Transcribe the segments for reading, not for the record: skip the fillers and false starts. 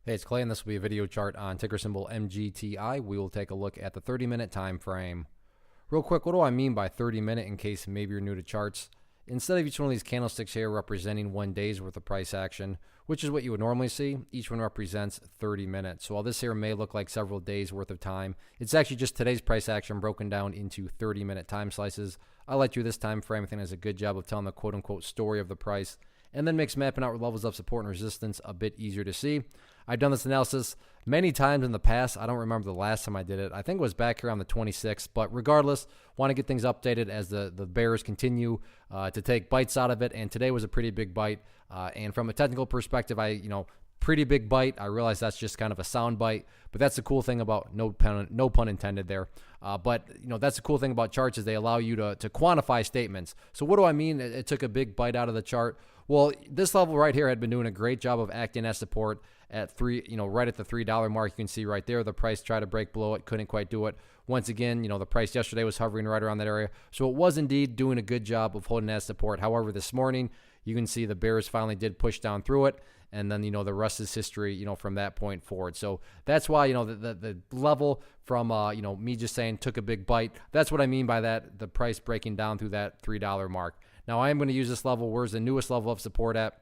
Hey, it's Clay, and this will be a video chart on ticker symbol MGTI. We will take a look at the 30-minute time frame. Real quick, what do I mean by 30-minute in case maybe you're new to charts? Instead of each one of these candlesticks here representing 1 day's worth of price action, which is what you would normally see, each one represents 30 minutes. So while this here may look like several days worth of time, it's actually just today's price action broken down into 30-minute time slices. I like you this time frame. I think it does a good job of telling the quote-unquote story of the price, and then makes mapping out levels of support and resistance a bit easier to see. I've done this analysis many times in the past. I don't remember the last time I did it. I think it was back here on the 26th, but regardless, want to get things updated as the bears continue to take bites out of it, and today was a pretty big bite. And from a technical perspective, pretty big bite. I realize that's just kind of a sound bite, but that's the cool thing about no pun intended there. But that's the cool thing about charts is they allow you to quantify statements. So what do I mean? It took a big bite out of the chart. Well, this level right here had been doing a great job of acting as support at right at the $3 mark. You can see right there the price tried to break below it, couldn't quite do it. Once again, the price yesterday was hovering right around that area, so it was indeed doing a good job of holding as support. However, this morning you can see the bears finally did push down through it, and then the rest is history from that point forward. So that's why the level from me just saying took a big bite, that's what I mean by that, the price breaking down through that $3 mark. Now I am going to use this level. Where's the newest level of support at?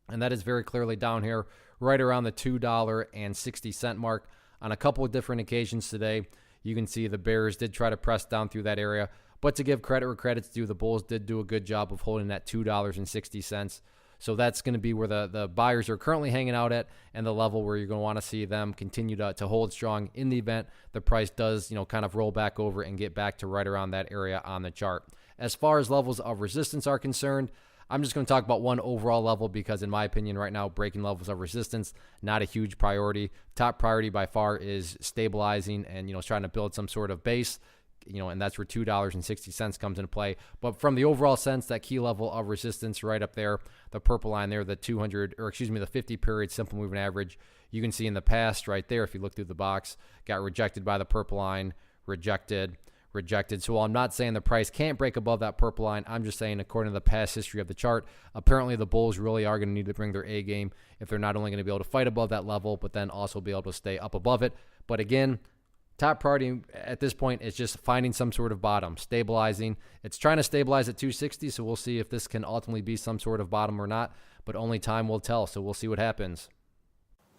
And that is very clearly down here right around the $2.60 mark. On a couple of different occasions today, you can see the bears did try to press down through that area, but to give credit where credit's due, the bulls did do a good job of holding that $2.60. So that's going to be where the buyers are currently hanging out at, and the level where you're going to want to see them continue to hold strong in the event the price does kind of roll back over and get back to right around that area on the chart. As far as levels of resistance are concerned, I'm just going to talk about one overall level because in my opinion right now, breaking levels of resistance, not a huge priority. Top priority by far is stabilizing and trying to build some sort of base, and that's where $2.60 comes into play. But from the overall sense, that key level of resistance right up there, the purple line there, the 50 period simple moving average, you can see in the past right there, if you look through the box, got rejected by the purple line, rejected. So while I'm not saying the price can't break above that purple line, I'm just saying according to the past history of the chart, apparently the bulls really are going to need to bring their A game if they're not only going to be able to fight above that level, but then also be able to stay up above it. But again, top priority at this point is just finding some sort of bottom, stabilizing. It's trying to stabilize at 260, so we'll see if this can ultimately be some sort of bottom or not, but only time will tell, so we'll see what happens.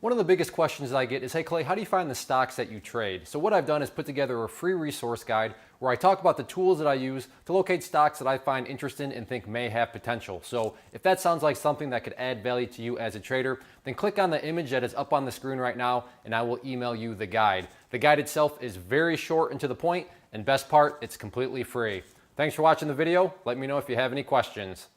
One of the biggest questions that I get is, hey Clay, how do you find the stocks that you trade? So what I've done is put together a free resource guide where I talk about the tools that I use to locate stocks that I find interesting and think may have potential. So if that sounds like something that could add value to you as a trader, then click on the image that is up on the screen right now and I will email you the guide. The guide itself is very short and to the point, and best part, it's completely free. Thanks for watching the video. Let me know if you have any questions.